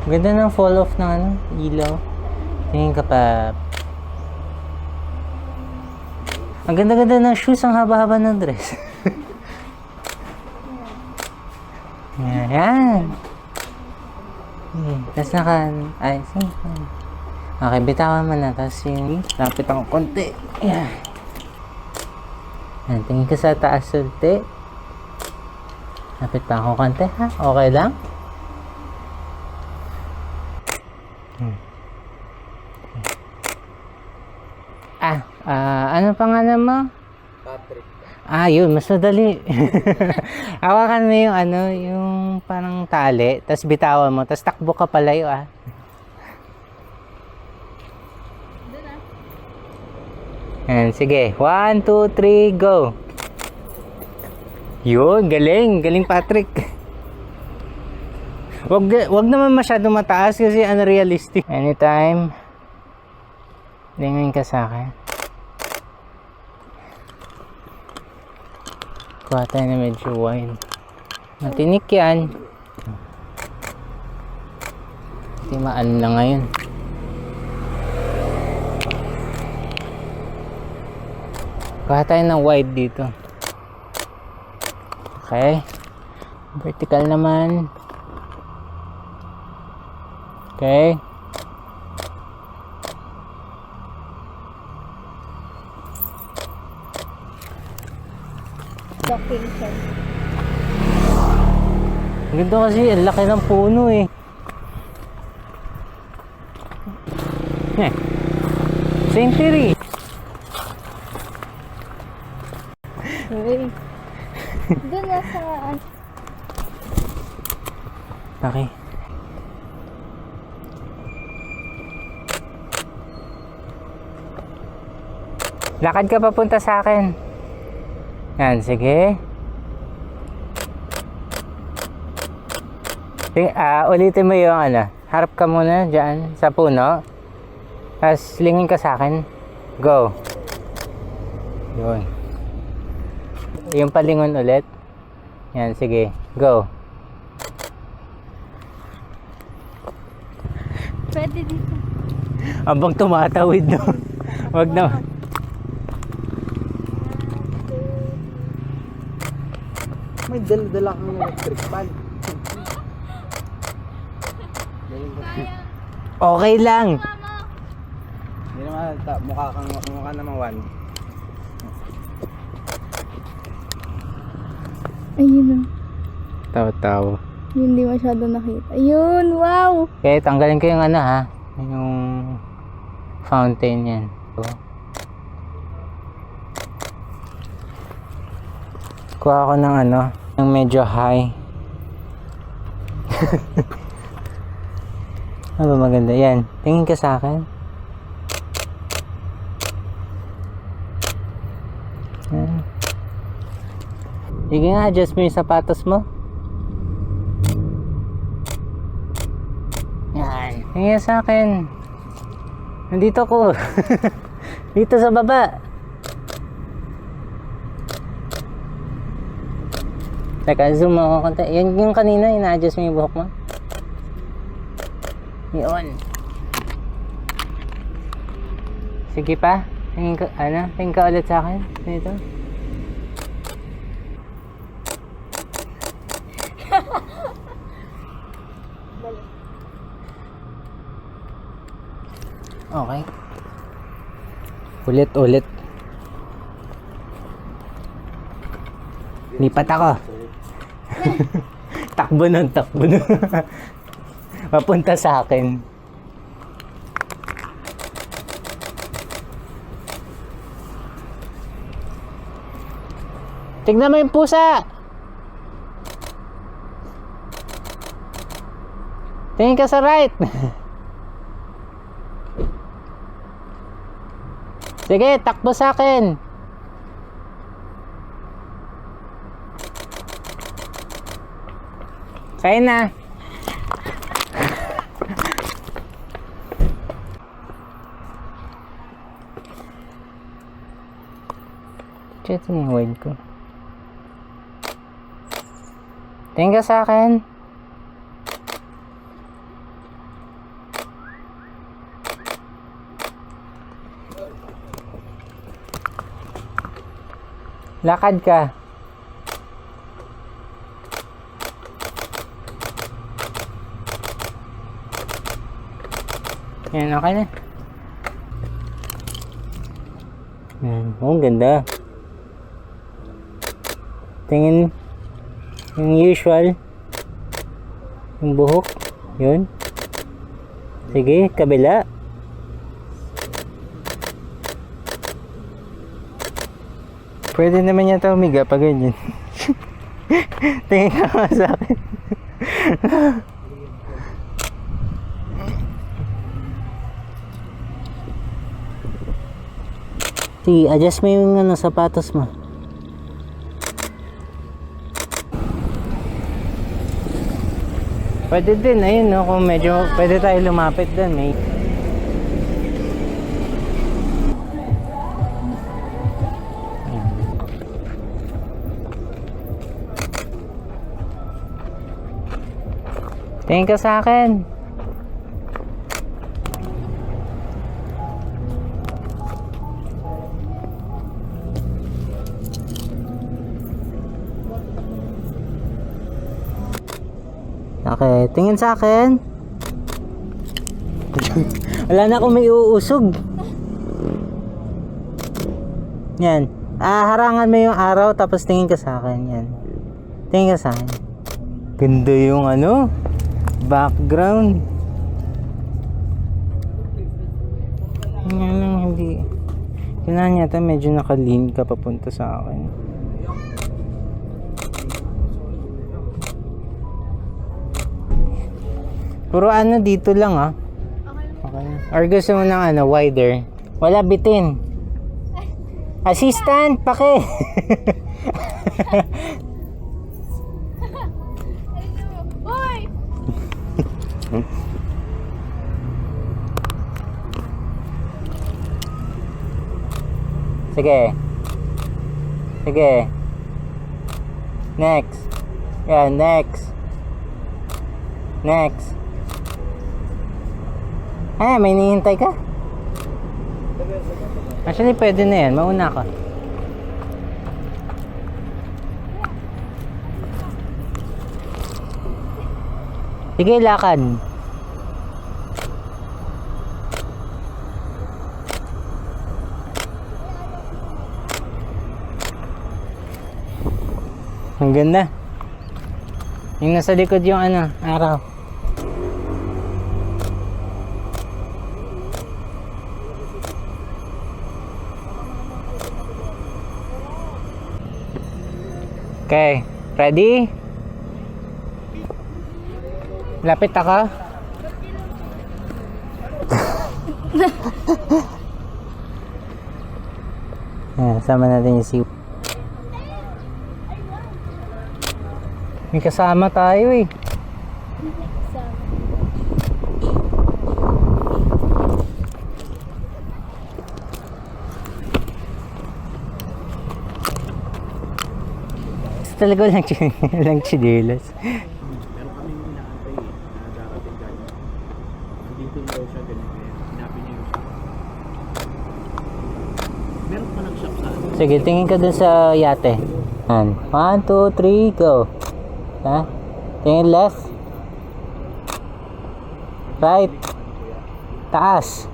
Ganda ng fall off ng ano, ilaw. Tingin ka pa. Ang ganda-ganda ng shoes, ang haba-haba ng dress. Yan. Tapos ay, okay, bitawan mo na. Tapos yung lapit ako konti. Yan. Yan, tingin ka sa taas ulit. Lapit pa ako konti, ha? Okay lang? Ano pangalan mo? Patrick. Yun, mas madali. Hawakan mo yung ano, yung parang tali, tapos bitawan mo, tapos takbo ka palayo, Ayan, sige. 1, 2, 3, go! Yun, galing. Galing, Patrick. Wag naman masyado mataas kasi unrealistic. Anytime. Lingon ka sa akin. Kuha tayo na medyo wine. Matinik yan. Timaan lang ngayon. Kuha tayo ng wide dito. Okay. Vertical naman. Okay. Location. Ganda kasi, ang laki ng puno eh. Century. Uy. Doon na sa... Okay. Lakad ka papunta sa akin. Yan, sige. Ulitin mo yung ano. Harap ka muna dyan sa puno. Tapos lingin ka sa akin. Go. Yun. Yung palingon ulit. Yan, sige. Go. Pwede dito. Abang tumatawid no. Wag na. May dala kang electric fan. Okay lang. Hindi naman, mukha naman one. Ayun na. Tawa-tawa. Hindi masyado nakita. Ayun, wow! Okay, tanggalin ko yung ano ha. Yung fountain yan. Kuha ako ng ano, yung medyo high. Ano ba maganda? Yan. Tingin ka sa akin. Yan. Sige nga, adjust mo yung sapatos mo. Yan. Tingin ka sa akin. Nandito ko. Dito sa baba. Teka, zoom ako konti. Yan yung kanina, ina-adjust mo yung buhok mo. Yun. Sige pa. Tingin ka ulit sa akin. Dito. Okay. Ulit. Lipat ako. Takbo nun. Papunta sa akin. Tignan mo yung pusa. Tingin ka sa right. Sige, takbo sa akin. Kain na. Ito yung wide ko. Tingin ka sa akin. Lakad ka. Yan, okay na. Yan. Oh, ang ganda. Tingin yung usual. Yung buhok. Yun. Sige, kabila. Pwede naman yata umiga pag ganyan. Tingin ka nga sa akin. Sige, adjust mo yung sapatos mo. Pwede din, ayun no, kung medyo pwede tayo lumapit doon, may tingin ka sa akin. Okay, tingin sa akin. Wala na akong may uusog. Yan. Harangan mo yung araw tapos tingin ka sa akin. Yan. Tingin ka sa akin. Ganda yung background. Nga lang, hindi. Kailangan yata medyo nakalim ka papunta sa akin. Puro dito lang Okay. Or gusto mo ng wider? Wala bitin. Assistant, pake. Boy! Sige. Sige. Next. Yeah, next. Next. May hinihintay ka? Actually, pwede na yan. Mauna ka. Sige, lakad. Ang ganda. Yung nasa likod yung araw. Okay, ready? Lapit ako. Sama natin yung siw. May kasama tayo eh. Talaga lang chinelas. Pero kami yung inaantay na darating tayo. Dito daw siya ganun. Hinapin niya yung meron pa nag-shop sa Sige, tingin ka dun sa yate. 1, 2, 3, go. Tingin left. Right. Taas.